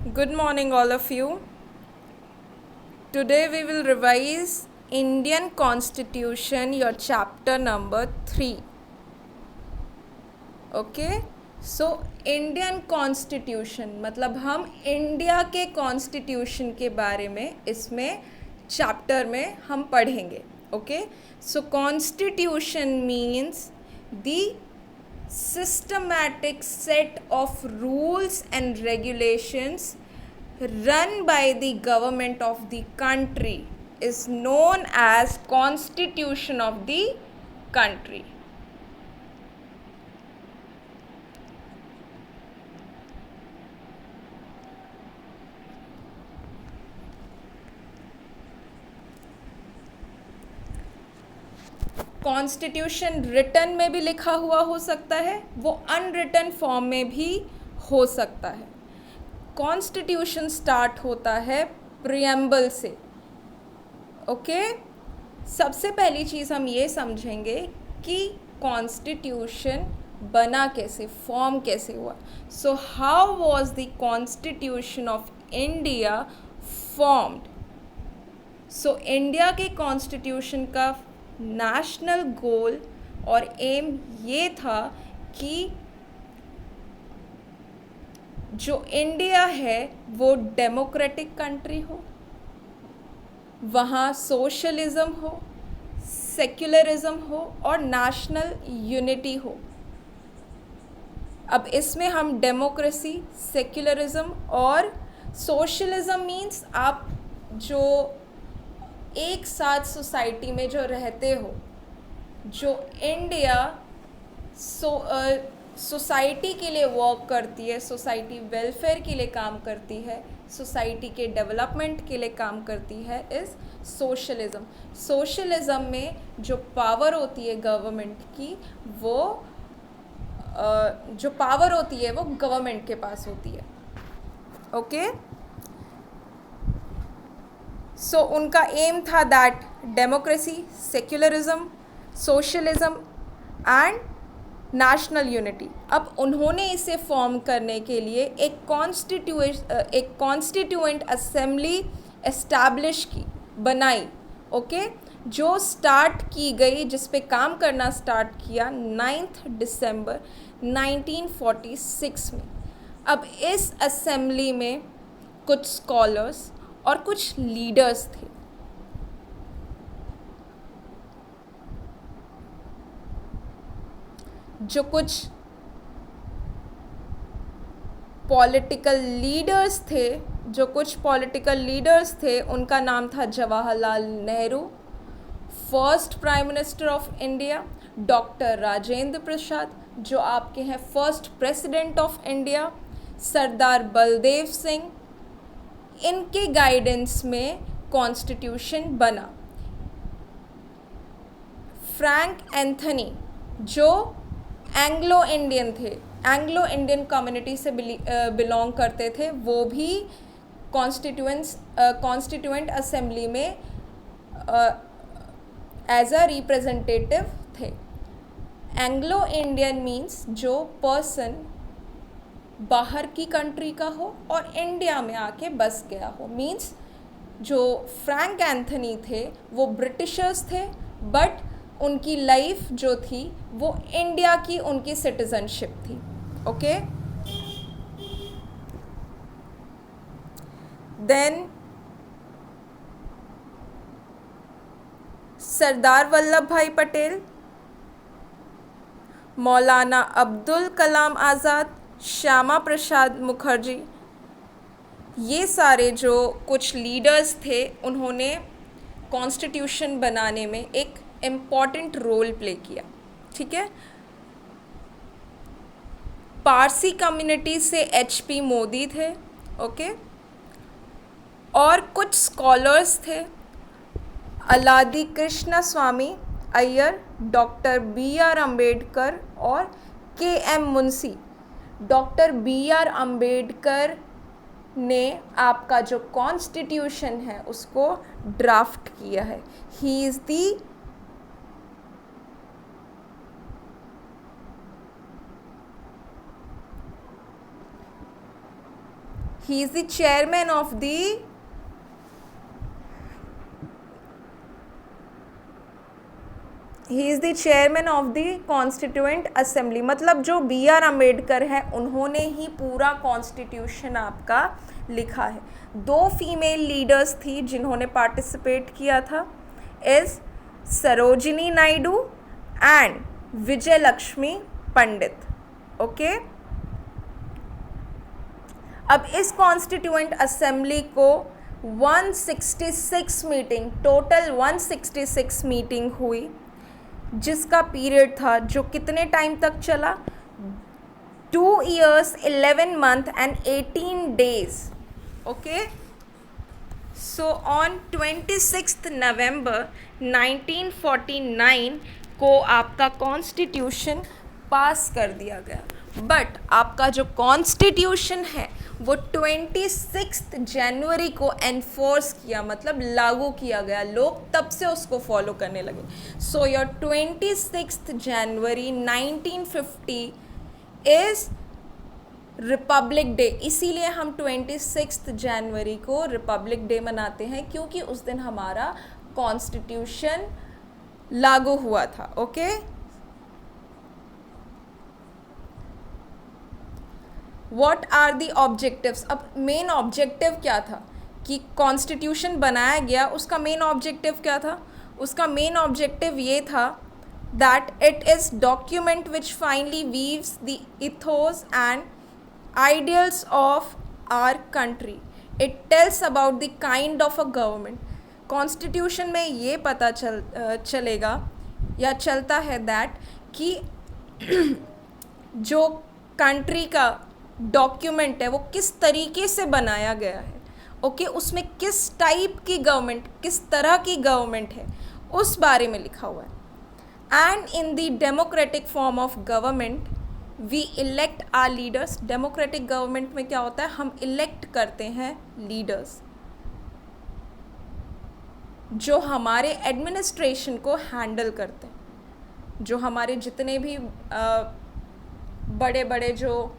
Good morning, all of you. Today we will revise Indian Constitution, your chapter number 3. Okay so Indian constitution मतलब हम India के constitution के बारे में इसमें चैप्टर में हम पढ़ेंगे. Okay so constitution means the systematic set of rules and regulations run by the government of the country is known as constitution of the country. Constitution written में भी लिखा हुआ हो सकता है, वो अनरिटन फॉर्म में भी हो सकता है. कॉन्स्टिट्यूशन स्टार्ट होता है प्रियम्बल से. ओके सबसे पहली चीज़ हम ये समझेंगे कि कॉन्स्टिट्यूशन बना कैसे, फॉर्म कैसे हुआ. So how was the constitution of India formed. So India के कॉन्स्टिट्यूशन का नेशनल गोल और एम ये था कि जो इंडिया है वो डेमोक्रेटिक कंट्री हो, वहाँ सोशलिज्म हो, सेक्युलरिज्म हो और नेशनल यूनिटी हो. अब इसमें हम डेमोक्रेसी, सेक्युलरिज्म और सोशलिज्म मीन्स आप जो एक साथ सोसाइटी में जो रहते हो, जो इंडिया सोसाइटी के लिए वर्क करती है, सोसाइटी वेलफेयर के लिए काम करती है, सोसाइटी के डेवलपमेंट के लिए काम करती है, इज़ सोशलिज़म. सोशलिज़म में जो पावर होती है गवर्नमेंट की, वो जो पावर होती है वो गवर्नमेंट के पास होती है. ओके सो उनका एम था that democracy, secularism, socialism and national unity. अब उन्होंने इसे फॉर्म करने के लिए एक कॉन्स्टिट्यूएंट असेंबली एस्टैब्लिश की, बनाई. ओके जो स्टार्ट की गई, जिस पे काम करना स्टार्ट किया 9 दिसंबर 1946 में. अब इस असेंबली में कुछ स्कॉलर्स और कुछ लीडर्स थे. जो कुछ पॉलिटिकल लीडर्स थे उनका नाम था Jawaharlal Nehru, first prime minister of India, doctor Rajendra Prasad जो आपके हैं first president of India, Sardar Baldev Singh. इनके गाइडेंस में कॉन्स्टिट्यूशन बना. फ्रैंक एंथनी जो एंग्लो इंडियन थे, एंग्लो इंडियन कम्युनिटी से बिलोंग करते थे, वो भी कॉन्स्टिट्यूएंट असेंबली में एज अ रिप्रेजेंटेटिव थे. एंग्लो इंडियन मीन्स जो पर्सन बाहर की कंट्री का हो और इंडिया में आके बस गया हो. मीन्स जो फ्रैंक एंथनी थे वो ब्रिटिशर्स थे, बट उनकी लाइफ जो थी वो इंडिया की उनकी सिटीजनशिप थी. ओके देन सरदार वल्लभ भाई पटेल, मौलाना अब्दुल कलाम आज़ाद, श्यामा प्रसाद मुखर्जी, ये सारे जो कुछ लीडर्स थे उन्होंने कॉन्स्टिट्यूशन बनाने में एक इम्पॉर्टेंट रोल प्ले किया. ठीक है पारसी कम्युनिटी से HP मोदी थे. ओके और कुछ स्कॉलर्स थे, अलादी कृष्ण स्वामी अय्यर, डॉक्टर BR अम्बेडकर और KM Munshi. Doctor BR Ambedkar ने आपका जो कॉन्स्टिट्यूशन है उसको ड्राफ्ट किया है. He is the he is the chairman of the he is the chairman of the constituent assembly, मतलब जो बी आर अम्बेडकर है उन्होंने ही पूरा कॉन्स्टिट्यूशन आपका लिखा है। 2 फीमेल लीडर्स थी जिन्होंने पार्टिसिपेट किया था, is Sarojini Naidu and Vijay Lakshmi Pandit. Okay, अब इस कॉन्स्टिट्यूएंट असेंबली को 166 मीटिंग, टोटल 166 मीटिंग हुई, जिसका पीरियड था जो कितने टाइम तक चला, 2 years 11 month and 18 days। Okay, so on 26 November 1949 को आपका कॉन्स्टिट्यूशन पास कर दिया गया। बट आपका जो कॉन्स्टिट्यूशन है वो 26 जनवरी को एनफोर्स किया, मतलब लागू किया गया, लोग तब से उसको फॉलो करने लगे। So your 26 January 1950 is Republic day. इसीलिए हम 26 जनवरी को रिपब्लिक डे मनाते हैं, क्योंकि उस दिन हमारा कॉन्स्टिट्यूशन लागू हुआ था। Okay, what are the objectives. अब मेन ऑब्जेक्टिव क्या था कि कॉन्स्टिट्यूशन बनाया गया, उसका मेन ऑब्जेक्टिव क्या था? उसका मेन ऑब्जेक्टिव ये था that it is document which finally weaves the ethos and ideals of our country. It tells about the kind of a government. Constitution में ये पता चलेगा या चलता है दैट कि जो कंट्री का डॉक्यूमेंट है वो किस तरीके से बनाया गया है। ओके, उसमें किस टाइप की गवर्नमेंट, किस तरह की गवर्नमेंट है, उस बारे में लिखा हुआ है। And in the democratic form of government we elect our leaders. Democratic government में क्या होता है, हम इलेक्ट करते हैं लीडर्स जो हमारे एडमिनिस्ट्रेशन को हैंडल करते हैं, जो हमारे जितने भी बड़े बड़े जो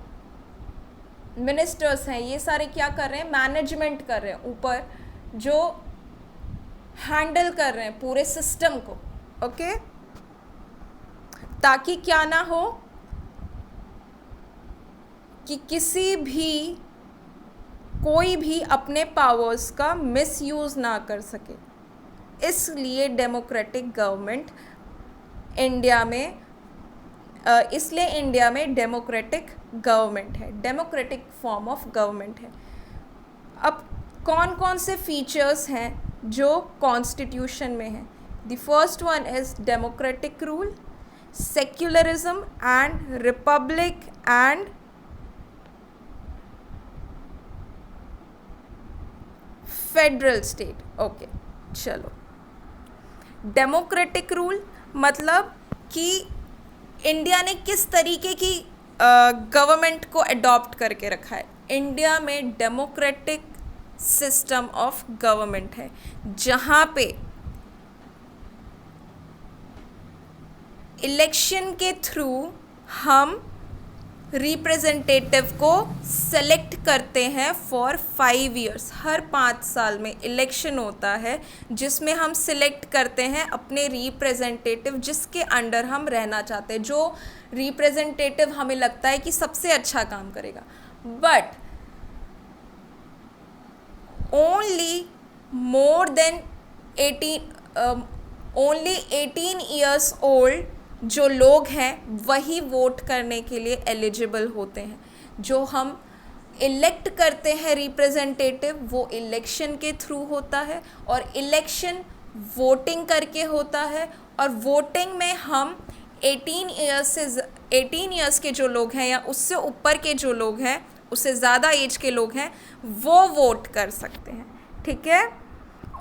मिनिस्टर्स हैं, ये सारे क्या कर रहे हैं, मैनेजमेंट कर रहे हैं, ऊपर जो हैंडल कर रहे हैं पूरे सिस्टम को। ओके, ताकि क्या ना हो कि कोई भी अपने पावर्स का मिसयूज़ ना कर सके। इसलिए डेमोक्रेटिक गवर्नमेंट इंडिया में इसलिए इंडिया में डेमोक्रेटिक गवर्नमेंट है, डेमोक्रेटिक फॉर्म ऑफ गवर्नमेंट है। अब कौन कौन से फीचर्स हैं जो कॉन्स्टिट्यूशन में हैं? The first one is democratic rule, secularism and Republic and federal state. Okay, चलो, डेमोक्रेटिक रूल मतलब कि इंडिया ने किस तरीके की गवर्नमेंट को अडॉप्ट करके रखा है। इंडिया में डेमोक्रेटिक सिस्टम ऑफ गवर्नमेंट है, जहाँ पे इलेक्शन के थ्रू हम रिप्रेजेंटेटिव को सेलेक्ट करते हैं फॉर 5 years। हर 5 साल में इलेक्शन होता है जिसमें हम सिलेक्ट करते हैं अपने रिप्रेजेंटेटिव जिसके अंडर हम रहना चाहते हैं, जो रिप्रेजेंटेटिव हमें लगता है कि सबसे अच्छा काम करेगा। But only more than 18 years old जो लोग हैं वही वोट करने के लिए एलिजिबल होते हैं। जो हम इलेक्ट करते हैं रिप्रेजेंटेटिव वो इलेक्शन के थ्रू होता है, और इलेक्शन वोटिंग करके होता है, और वोटिंग में हम 18 years के जो लोग हैं या उससे ऊपर के जो लोग हैं, उससे ज़्यादा एज के लोग हैं, वो वोट कर सकते हैं। ठीक है,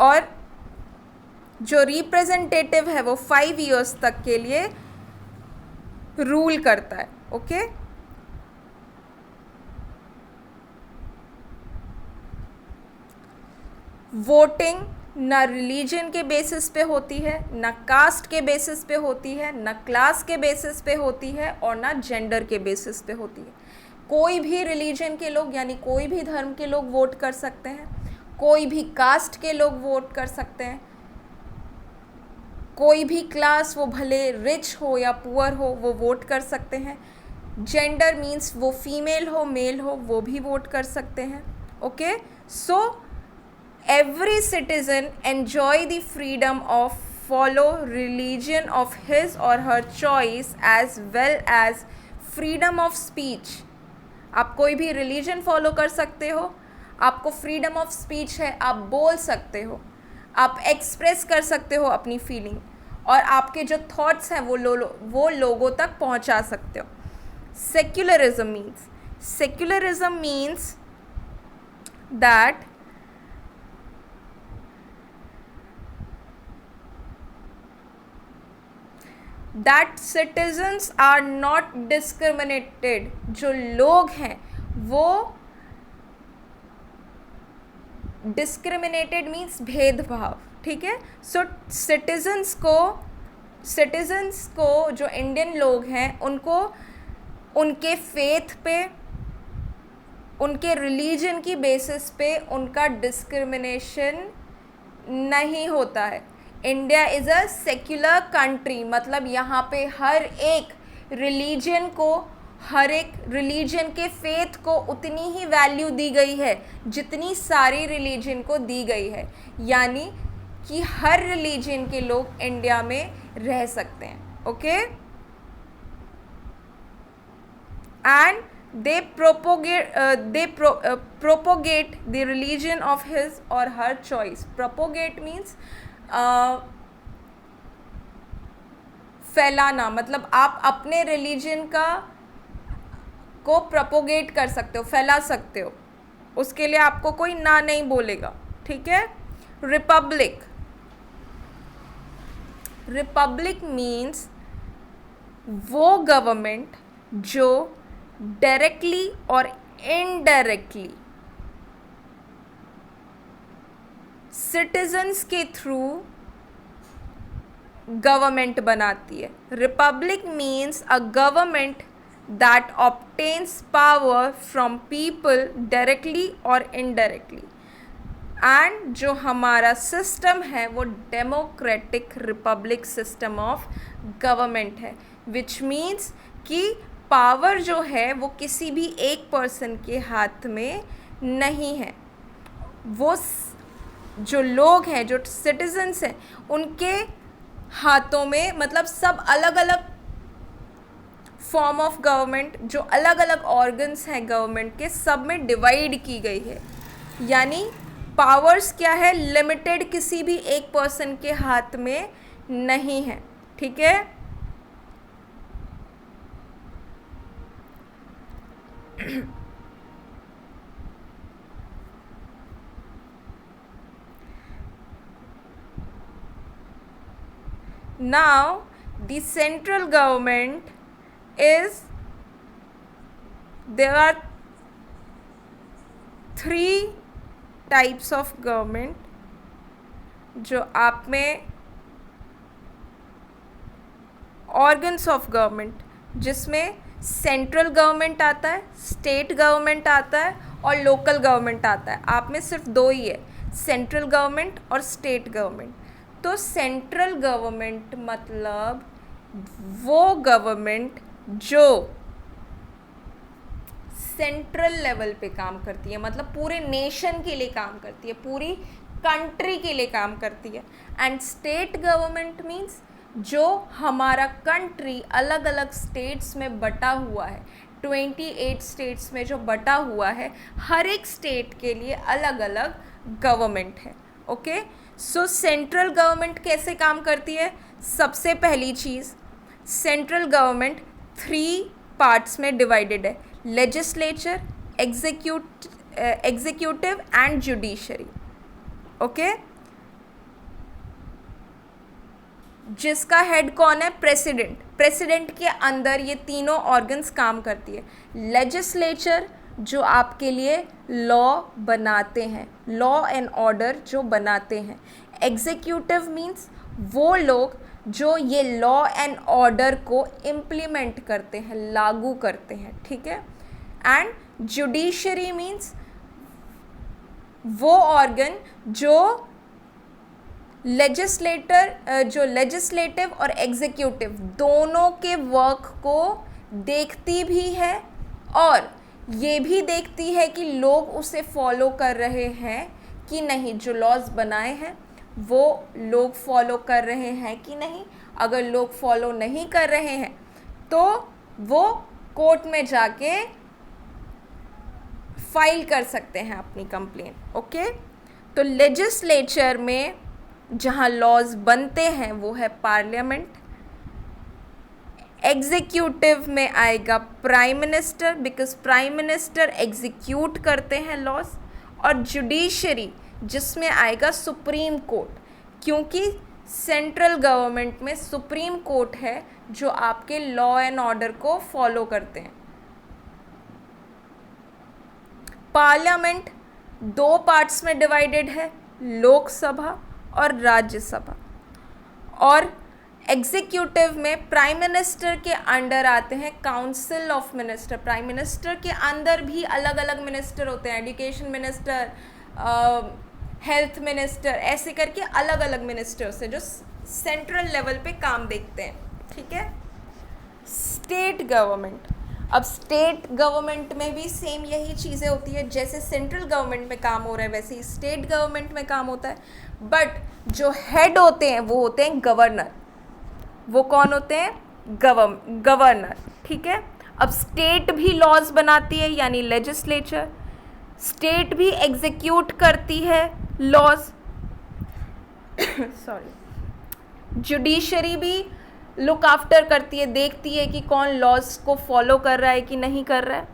और जो रिप्रेजेंटेटिव है वो 5 years तक के लिए रूल करता है। ओके, वोटिंग ना रिलीजन के बेसिस पे होती है, ना कास्ट के बेसिस पे होती है, ना क्लास के बेसिस पे होती है, और ना जेंडर के बेसिस पे होती है। कोई भी रिलीजन के लोग यानी कोई भी धर्म के लोग वोट कर सकते हैं, कोई भी कास्ट के लोग वोट कर सकते हैं, कोई भी क्लास, वो भले रिच हो या पुअर हो, वो वोट कर सकते हैं। जेंडर मीन्स वो फीमेल हो मेल हो, वो भी वोट कर सकते हैं। Okay, so every citizen enjoy the freedom of follow religion of his or her choice as well as freedom of speech. आप कोई भी रिलीजन फॉलो कर सकते हो, आपको फ्रीडम ऑफ स्पीच है, आप बोल सकते हो, आप एक्सप्रेस कर सकते हो अपनी फीलिंग, और आपके जो थॉट्स हैं वो लोगों तक पहुंचा सकते हो। Secularism means that citizens are not discriminated। जो लोग हैं वो discriminated means भेदभाव, ठीक है। सो सिटीजन्स को जो इंडियन लोग हैं उनको उनके फेथ पे, उनके रिलीजन की बेसिस पे उनका डिस्क्रिमिनेशन नहीं होता है। India is a secular country, मतलब यहाँ पे हर एक रिलीजन के फेथ को उतनी ही वैल्यू दी गई है जितनी सारी रिलीजन को दी गई है, यानी कि हर रिलीजन के लोग इंडिया में रह सकते हैं। Okay, and they propagate the religion of his or her choice। propagate means फैलाना, मतलब आप अपने रिलीजन को प्रोपोगेट कर सकते हो, फैला सकते हो, उसके लिए आपको कोई ना नहीं बोलेगा, ठीक है। रिपब्लिक मीन्स वो गवर्नमेंट जो डायरेक्टली और इनडायरेक्टली सिटीजन्स के थ्रू गवर्नमेंट बनाती है। Republic means a government that obtains power from people directly और इनडायरेक्टली, एंड जो हमारा सिस्टम है वो democratic Republic system of government है, विच मीन्स कि पावर जो है वो किसी भी एक पर्सन के हाथ में नहीं है, वो जो लोग हैं, जो सिटीजन्स हैं, उनके हाथों में, मतलब सब अलग अलग फॉर्म ऑफ गवर्नमेंट, जो अलग अलग ऑर्गन्स हैं गवर्नमेंट के, सब में डिवाइड की गई है। यानी पावर्स क्या है, लिमिटेड, किसी भी एक पर्सन के हाथ में नहीं है, ठीक है। Now the central government is, there are 3 types of government जो आप में organs of government, जिसमें सेंट्रल गवर्नमेंट आता है, स्टेट गवर्नमेंट आता है और लोकल गवर्नमेंट आता है। आप में सिर्फ 2 ही है, सेंट्रल गवर्नमेंट और स्टेट गवर्नमेंट। तो सेंट्रल गवर्नमेंट मतलब वो गवर्नमेंट जो सेंट्रल लेवल पे काम करती है, मतलब पूरे नेशन के लिए काम करती है, पूरी कंट्री के लिए काम करती है। एंड स्टेट गवर्नमेंट मीन्स जो हमारा कंट्री अलग अलग स्टेट्स में बटा हुआ है, 28 स्टेट्स में जो बटा हुआ है, हर एक स्टेट के लिए अलग अलग गवर्नमेंट है। ओके, सो सेंट्रल गवर्नमेंट कैसे काम करती है? सबसे पहली चीज़, सेंट्रल गवर्नमेंट 3 पार्ट्स में डिवाइडेड है, legislature, executive and judiciary. Okay, जिसका हेड कौन है? प्रेसिडेंट। प्रेसिडेंट के अंदर ये तीनों ऑर्गन्स काम करती है। लेजिस्लेचर जो आपके लिए लॉ बनाते हैं, लॉ एंड ऑर्डर जो बनाते हैं। एग्जीक्यूटिव मीन्स वो लोग जो ये लॉ एंड ऑर्डर को इम्प्लीमेंट करते हैं, लागू करते हैं, ठीक है। एंड जुडिशरी मीन्स वो ऑर्गन जो लेजिस्लेटिव और एग्जीक्यूटिव दोनों के वर्क को देखती भी है और ये भी देखती है कि लोग उसे फॉलो कर रहे हैं कि नहीं, जो लॉज बनाए हैं वो लोग फॉलो कर रहे हैं कि नहीं। अगर लोग फॉलो नहीं कर रहे हैं तो वो कोर्ट में जाके फाइल कर सकते हैं अपनी कंप्लेन। ओके, तो लेजिस्लेचर में जहाँ लॉज बनते हैं वो है पार्लियामेंट। एग्जीक्यूटिव में आएगा prime minister, because prime minister execute करते हैं लॉज। और जुडिशरी जिसमें आएगा सुप्रीम कोर्ट, क्योंकि सेंट्रल गवर्नमेंट में सुप्रीम कोर्ट है जो आपके लॉ एंड ऑर्डर को फॉलो करते हैं। पार्लियामेंट दो पार्ट्स में डिवाइडेड है, लोकसभा और राज्यसभा। और एग्जीक्यूटिव में प्राइम मिनिस्टर के अंडर आते हैं council of minister. Prime minister के अंदर भी अलग अलग मिनिस्टर होते हैं, एजुकेशन मिनिस्टर, हेल्थ मिनिस्टर, ऐसे करके अलग अलग मिनिस्टर्स हैं जो सेंट्रल लेवल पे काम देखते हैं। ठीक है। स्टेट गवर्नमेंट, अब स्टेट गवर्नमेंट में भी सेम यही चीज़ें होती है, जैसे सेंट्रल गवर्नमेंट में काम हो रहा है वैसे ही स्टेट गवर्नमेंट में काम होता है। बट जो हेड होते हैं वो होते हैं गवर्नर। वो कौन होते हैं? गवर्नर। ठीक है। अब स्टेट भी लॉज बनाती है यानी लेजिस्लेचर, स्टेट भी एग्जीक्यूट करती है लॉज सॉरी, जुडिशरी भी लुक आफ्टर करती है, देखती है कि कौन लॉज को फॉलो कर रहा है कि नहीं कर रहा है।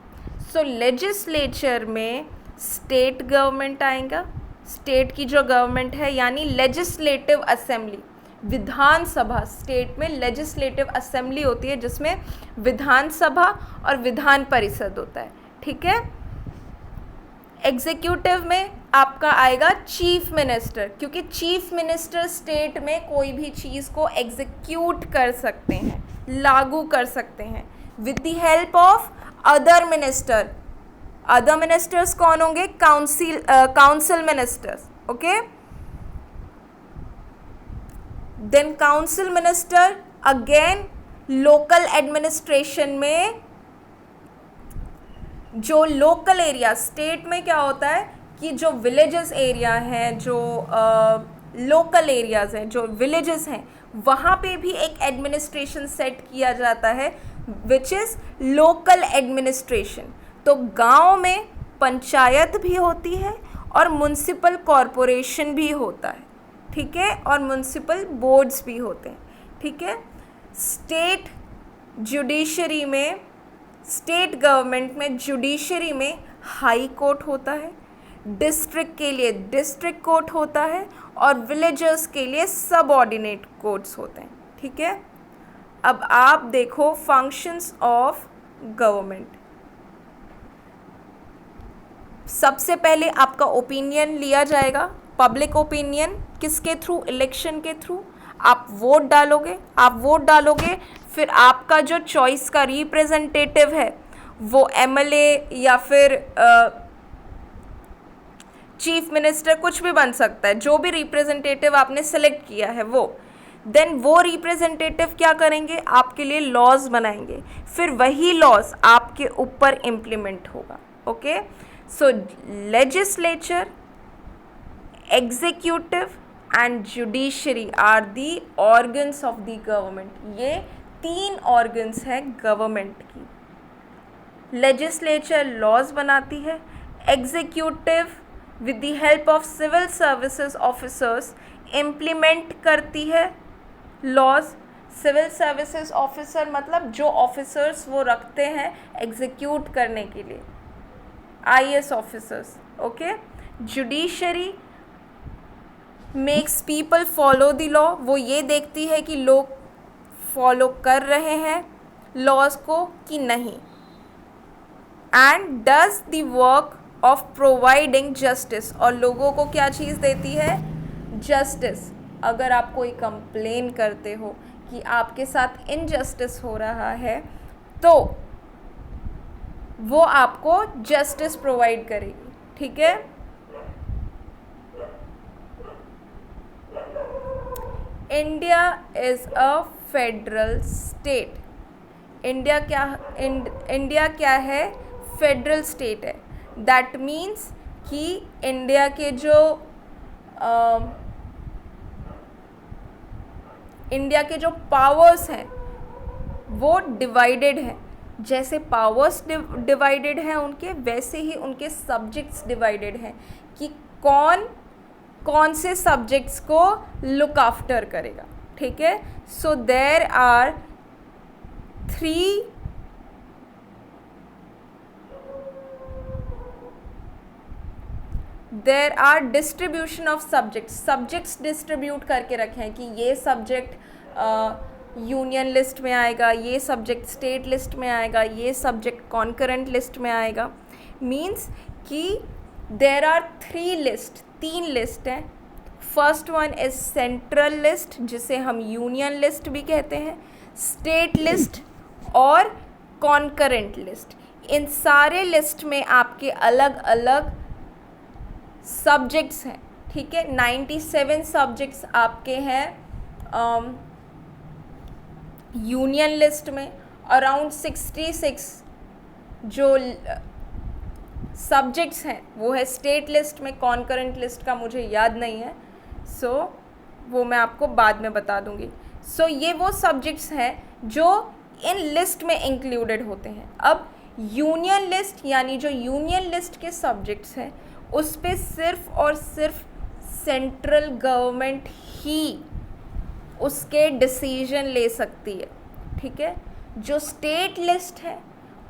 सो लेजिस्लेचर में स्टेट गवर्नमेंट आएगा, स्टेट की जो गवर्नमेंट है यानी लेजिस्लेटिव असेंबली, विधानसभा। स्टेट में लेजिस्लेटिव असेंबली होती है जिसमें विधानसभा और विधान परिषद होता है। ठीक है। एग्जीक्यूटिव में आपका आएगा चीफ मिनिस्टर, क्योंकि चीफ मिनिस्टर स्टेट में कोई भी चीज़ को एग्जीक्यूट कर सकते हैं, लागू कर सकते हैं with the help of other minister. Other ministers कौन होंगे? Council ministers. Okay. Then council minister again local administration में, जो लोकल एरिया, स्टेट में क्या होता है कि जो विलेजेस एरिया हैं, जो लोकल एरियाज हैं, जो विलेजेस हैं, वहाँ पे भी एक एडमिनिस्ट्रेशन सेट किया जाता है विच इज़ लोकल एडमिनिस्ट्रेशन। तो गांव में पंचायत भी होती है और म्युनिसिपल कॉरपोरेशन भी होता है। ठीक है। और म्युनिसिपल बोर्ड्स भी होते हैं। ठीक है। स्टेट जुडिशरी में, स्टेट गवर्नमेंट में जुडिशरी में हाई कोर्ट होता है, डिस्ट्रिक्ट के लिए डिस्ट्रिक्ट कोर्ट होता है और विलेजर्स के लिए सबऑर्डिनेट कोर्ट्स होते हैं। ठीक है। अब आप देखो फंक्शंस ऑफ गवर्नमेंट। सबसे पहले आपका ओपिनियन लिया जाएगा, पब्लिक ओपिनियन, किसके थ्रू? इलेक्शन के थ्रू। आप वोट डालोगे, फिर आपका जो चॉइस का रिप्रेजेंटेटिव है वो एमएलए या फिर चीफ मिनिस्टर, कुछ भी बन सकता है, जो भी रिप्रेजेंटेटिव आपने सेलेक्ट किया है वो। देन वो रिप्रेजेंटेटिव क्या करेंगे? आपके लिए लॉज बनाएंगे, फिर वही लॉज आपके ऊपर इम्प्लीमेंट होगा। Okay. So legislature, executive and judiciary are the organs of the government. ये तीन ऑर्गन्स हैं गवर्नमेंट की। लेजिस्लेचर लॉज बनाती है, executive with the help of civil services officers implement करती है लॉज। सिविल सर्विसेज ऑफिसर मतलब जो ऑफिसर्स वो रखते हैं एग्जीक्यूट करने के लिए, IAS officers. Okay. Judiciary makes people follow the law, वो ये देखती है कि लोग फॉलो कर रहे हैं लॉज को कि नहीं। And does the work of providing justice, और लोगों को क्या चीज़ देती है? जस्टिस। अगर आप कोई कंप्लेन करते हो कि आपके साथ इनजस्टिस हो रहा है तो वो आपको जस्टिस प्रोवाइड करेगी, ठीक है। India is a federal state. India क्या है? फेडरल स्टेट है। दैट मीन्स कि इंडिया के जो पावर्स हैं वो डिवाइडेड हैं। जैसे पावर्स डिवाइडेड हैं उनके, वैसे ही उनके सब्जेक्ट्स डिवाइडेड हैं कि कौन कौन से सब्जेक्ट्स को लुक आफ्टर करेगा, ठीक है। So there are distribution of subjects distribute करके रखे हैं कि ये सब्जेक्ट यूनियन लिस्ट में आएगा, ये सब्जेक्ट स्टेट लिस्ट में आएगा, ये सब्जेक्ट कॉन्करेंट लिस्ट में आएगा। मीन्स कि देर आर तीन लिस्ट हैं। First one is central list, जिसे हम यूनियन लिस्ट भी कहते हैं, स्टेट लिस्ट और कॉन्करेंट लिस्ट। इन सारे लिस्ट में आपके अलग अलग सब्जेक्ट्स हैं, ठीक है। 97 सब्जेक्ट्स आपके हैं यूनियन लिस्ट में। अराउंड 66 जो सब्जेक्ट्स हैं वो है स्टेट लिस्ट में। कॉन्करेंट लिस्ट का मुझे याद नहीं है, सो वो मैं आपको बाद में बता दूंगी। सो ये वो सब्जेक्ट्स हैं जो इन लिस्ट में इंक्लूडेड होते हैं। अब यूनियन लिस्ट यानी जो यूनियन लिस्ट के सब्जेक्ट्स हैं उस पे सिर्फ और सिर्फ सेंट्रल गवर्नमेंट ही उसके डिसीजन ले सकती है, ठीक है। जो स्टेट लिस्ट है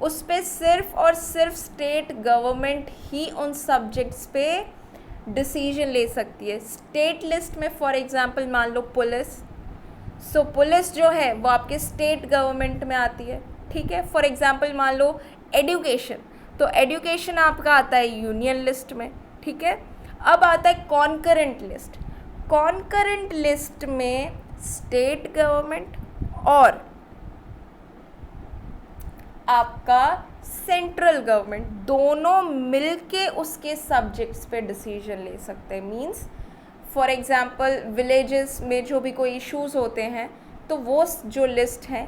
उस पे सिर्फ और सिर्फ स्टेट गवर्नमेंट ही उन सब्जेक्ट्स पे डिसीजन ले सकती है। स्टेट लिस्ट में फॉर एग्जांपल मान लो पुलिस, सो पुलिस जो है वो आपके स्टेट गवर्नमेंट में आती है, ठीक है। फॉर एग्जांपल मान लो एजुकेशन, तो एजुकेशन आपका आता है यूनियन लिस्ट में, ठीक है। अब आता है कॉन्करेंट लिस्ट। कॉन्करेंट लिस्ट में स्टेट गवर्नमेंट और आपका सेंट्रल गवर्नमेंट दोनों मिलके उसके सब्जेक्ट्स पे डिसीजन ले सकते हैं। मींस फॉर एग्जांपल विलेजेस में जो भी कोई इश्यूज होते हैं तो वो जो लिस्ट है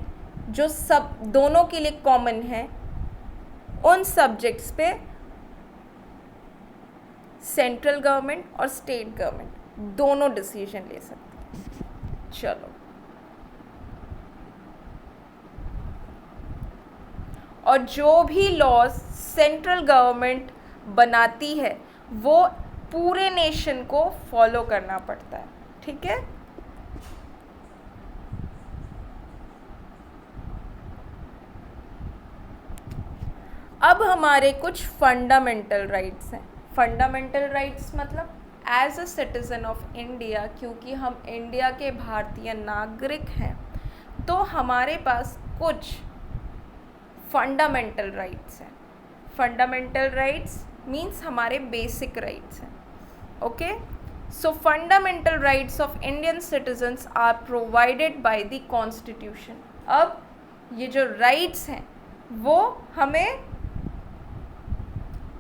जो सब दोनों के लिए कॉमन है, उन सब्जेक्ट्स पे सेंट्रल गवर्नमेंट और स्टेट गवर्नमेंट दोनों डिसीजन ले सकते हैं। चलो, और जो भी लॉज सेंट्रल गवर्नमेंट बनाती है वो पूरे नेशन को फॉलो करना पड़ता है, ठीक है। अब हमारे कुछ फंडामेंटल राइट्स हैं। फंडामेंटल राइट्स मतलब as a citizen of India, क्योंकि हम इंडिया के भारतीय नागरिक हैं तो हमारे पास कुछ फंडामेंटल राइट्स हैं। फंडामेंटल राइट्स मीन्स हमारे बेसिक राइट्स हैं, okay. So fundamental rights of Indian citizens are provided by the constitution. अब ये जो राइट्स हैं वो हमें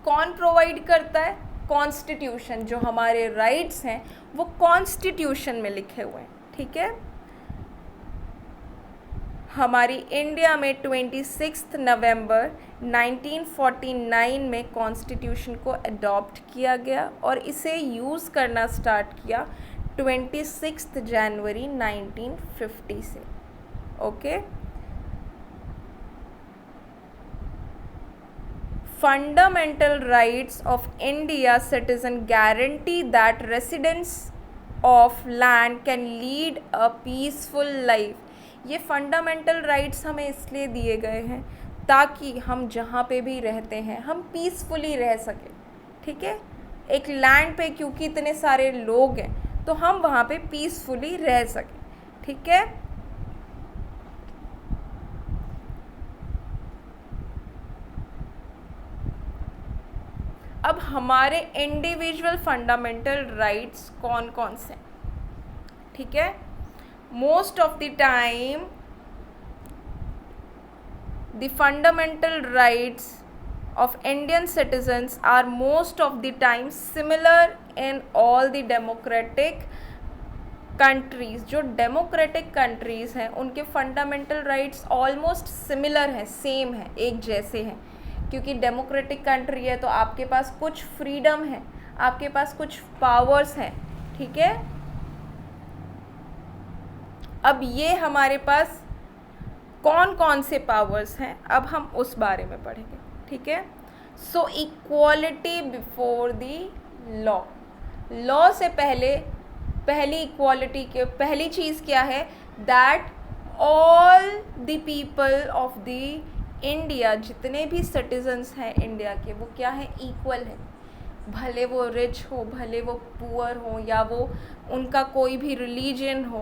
कौन प्रोवाइड करता है? कॉन्स्टिट्यूशन। जो हमारे राइट्स हैं वो कॉन्स्टिट्यूशन में लिखे हुए हैं, ठीक है। हमारी इंडिया में 26 नवंबर 1949 में कॉन्स्टिट्यूशन को अडॉप्ट किया गया और इसे यूज़ करना स्टार्ट किया 26 जनवरी 1950 से, okay. Fundamental rights of India citizen guarantee that residents of land can lead a peaceful life। ये फंडामेंटल राइट्स हमें इसलिए दिए गए हैं ताकि हम जहाँ पे भी रहते हैं हम पीसफुली रह सकें, ठीक है। एक लैंड पे क्योंकि इतने सारे लोग हैं तो हम वहाँ पे पीसफुली रह सकें, ठीक है। अब हमारे इंडिविजुअल फंडामेंटल राइट्स कौन कौन से, ठीक है। Most of the time the fundamental rights of Indian citizens are most of the time similar in all the democratic countries. जो democratic countries हैं उनके fundamental rights almost similar हैं, same हैं, एक जैसे हैं, क्योंकि democratic country है तो आपके पास कुछ freedom है, आपके पास कुछ powers हैं, ठीक है। अब ये हमारे पास कौन कौन से पावर्स हैं अब हम उस बारे में पढ़ेंगे, ठीक है। सो equality before the law, law से पहले पहली इक्वालिटी के पहली चीज़ क्या है, that all the people of the India, जितने भी सिटीजन्स हैं इंडिया के, वो क्या है, इक्वल है। भले वो रिच हो, भले वो पुअर हो, या वो उनका कोई भी रिलीजन हो,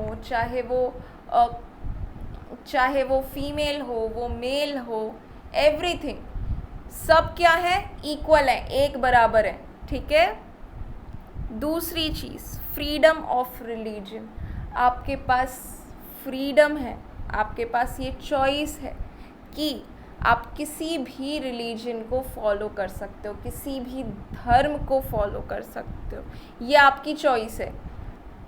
चाहे वो फीमेल हो, वो मेल हो, एवरीथिंग, सब क्या है, इक्वल है, एक बराबर है, ठीक है। दूसरी चीज़, फ्रीडम ऑफ रिलीजन, आपके पास फ्रीडम है, आपके पास ये चॉइस है कि आप किसी भी रिलीजन को फॉलो कर सकते हो, किसी भी धर्म को फॉलो कर सकते हो, ये आपकी चॉइस है,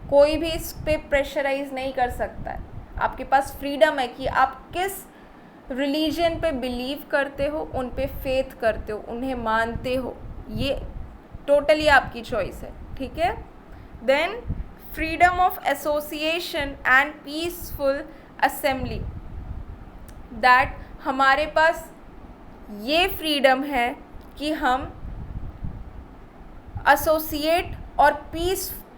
कोई भी इस पे प्रेशराइज नहीं कर सकता है। आपके पास फ्रीडम है कि आप किस रिलीजन पे बिलीव करते हो, उन पे फेथ करते हो, उन्हें मानते हो, ये टोटली आपकी चॉइस है, ठीक है। Then freedom of association and peaceful assembly, that हमारे पास ये फ्रीडम है कि हम एसोसिएट और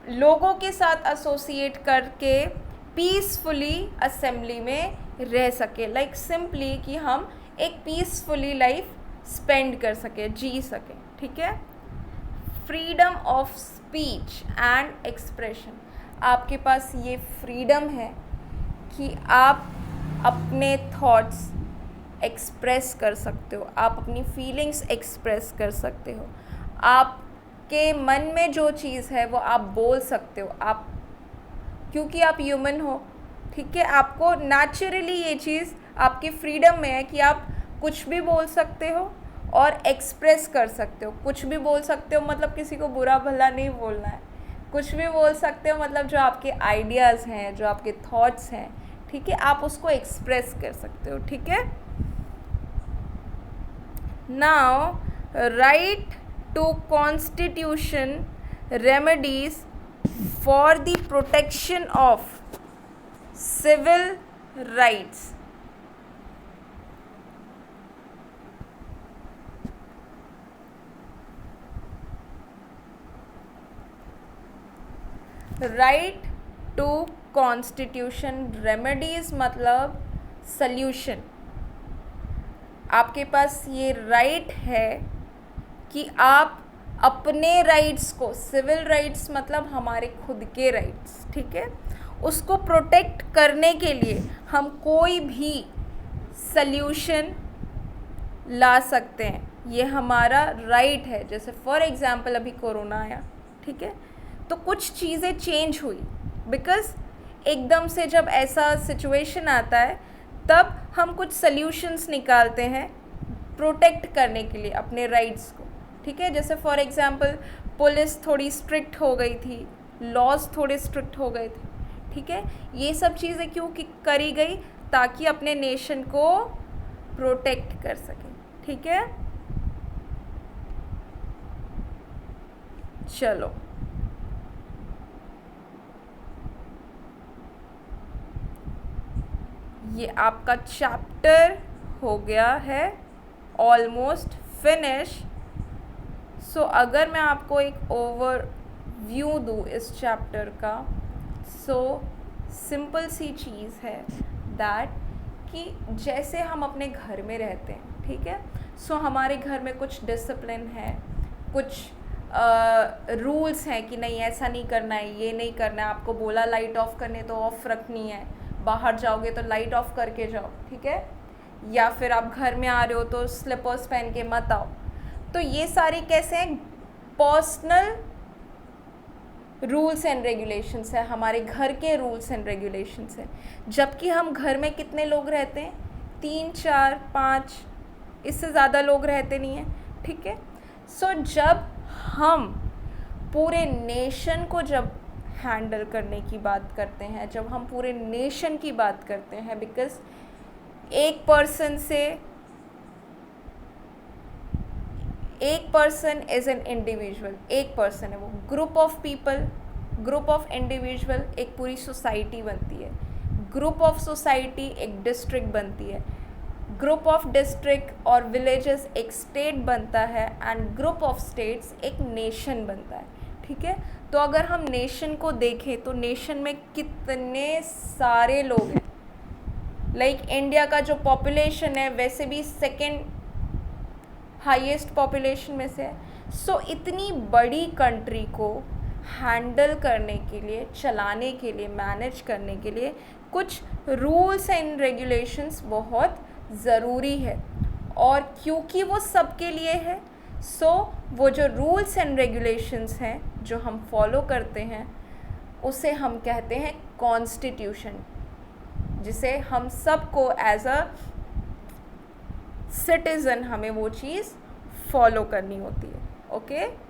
लोगों के साथ एसोसिएट करके पीसफुली असेंबली में रह सके, लाइक सिंपली कि हम एक पीसफुली लाइफ स्पेंड कर सके, जी सके, ठीक है। Freedom of speech and expression, आपके पास ये फ्रीडम है कि आप अपने थॉट्स एक्सप्रेस कर सकते हो, आप अपनी फीलिंग्स एक्सप्रेस कर सकते हो, आपके मन में जो चीज़ है वो आप बोल सकते हो, आप क्योंकि आप ह्यूमन हो, ठीक है, आपको नेचुरली ये चीज़ आपकी फ्रीडम में है कि आप कुछ भी बोल सकते हो और एक्सप्रेस कर सकते हो। कुछ भी बोल सकते हो मतलब किसी को बुरा भला नहीं बोलना है, कुछ भी बोल सकते हो मतलब जो आपके आइडियाज़ हैं, जो आपके थॉट्स हैं, ठीक है, आप उसको एक्सप्रेस कर सकते हो, ठीक है। Now right to constitution remedies for the protection of civil rights, right to constitution remedies मतलब solution, आपके पास ये right है कि आप अपने राइट्स को, सिविल राइट्स मतलब हमारे खुद के राइट्स, ठीक है, उसको प्रोटेक्ट करने के लिए हम कोई भी सल्यूशन ला सकते हैं, ये हमारा राइट है। जैसे फॉर एग्ज़ाम्पल अभी कोरोना आया, ठीक है, तो कुछ चीज़ें चेंज हुई बिकॉज़ एकदम से जब ऐसा सिचुएशन आता है तब हम कुछ सल्यूशंस निकालते हैं प्रोटेक्ट करने के लिए अपने राइट्स को, ठीक है। जैसे फॉर एग्ज़ाम्पल पुलिस थोड़ी स्ट्रिक्ट हो गई थी, लॉज थोड़े स्ट्रिक्ट हो गए थे, ठीक है, ये सब चीज़ें क्यों करी गई, ताकि अपने नेशन को प्रोटेक्ट कर सकें, ठीक है। चलो ये आपका चैप्टर हो गया है ऑलमोस्ट फिनिश। सो अगर मैं आपको एक ओवरव्यू दूँ इस चैप्टर का, सो सिंपल सी चीज़ है दैट कि जैसे हम अपने घर में रहते हैं, ठीक है, सो हमारे घर में कुछ डिसिप्लिन है, कुछ रूल्स हैं कि नहीं ऐसा नहीं करना है, ये नहीं करना है, आपको बोला लाइट ऑफ करने तो ऑफ रखनी है, बाहर जाओगे तो लाइट ऑफ करके जाओ, ठीक है, या फिर आप घर में आ रहे हो तो स्लीपर्स पहन के मत आओ। तो ये सारे कैसे हैं, पर्सनल रूल्स एंड रेगुलेशंस है, हमारे घर के रूल्स एंड रेगुलेशंस हैं। जबकि हम घर में कितने लोग रहते हैं, 3 4 5, इससे ज़्यादा लोग रहते नहीं हैं। ठीक है। सो जब हम पूरे नेशन को जब हैंडल करने की बात करते हैं, जब हम पूरे नेशन की बात करते हैं, बिकॉज एक पर्सन इज एन इंडिविजुअल, एक पर्सन है वो, group of people, group of individual एक पूरी सोसाइटी बनती है, ग्रुप ऑफ सोसाइटी एक डिस्ट्रिक्ट बनती है, ग्रुप ऑफ डिस्ट्रिक्ट और विलेजेस एक स्टेट बनता है, एंड ग्रुप ऑफ स्टेट्स एक नेशन बनता है, ठीक है। तो अगर हम नेशन को देखें तो नेशन में कितने सारे लोग हैं, लाइक इंडिया का जो पॉपुलेशन है वैसे भी सेकेंड हाईएस्ट पॉपुलेशन में से है। सो इतनी बड़ी कंट्री को हैंडल करने के लिए, चलाने के लिए, मैनेज करने के लिए कुछ रूल्स एंड रेगुलेशंस बहुत ज़रूरी है, और क्योंकि वो सबके लिए है, सो वो जो रूल्स एंड रेगुलेशंस हैं जो हम फॉलो करते हैं उसे हम कहते हैं कॉन्स्टिट्यूशन, जिसे हम सबको एज अ सिटीज़न हमें वो चीज़ फॉलो करनी होती है। ओके,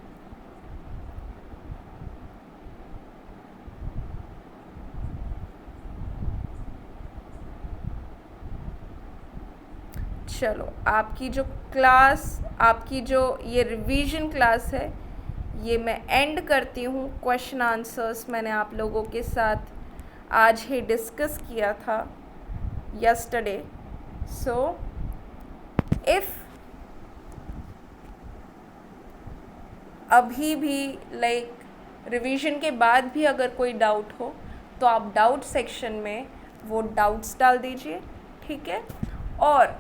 चलो आपकी जो क्लास, आपकी जो ये रिवीजन क्लास है ये मैं एंड करती हूँ। क्वेश्चन आंसर्स मैंने आप लोगों के साथ आज ही डिस्कस किया था यस्टरडे। सो इफ़ अभी भी लाइक रिवीजन के बाद भी अगर कोई डाउट हो तो आप डाउट सेक्शन में वो डाउट्स डाल दीजिए, ठीक है। और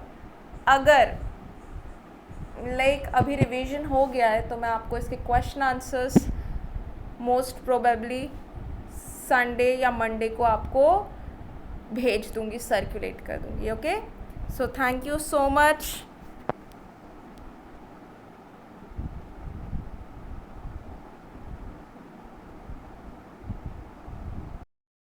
अगर लाइक अभी रिवीजन हो गया है तो मैं आपको इसके question answers most probably Sunday या मंडे को आपको भेज दूंगी, सर्कुलेट कर दूंगी। Okay, so thank you so much.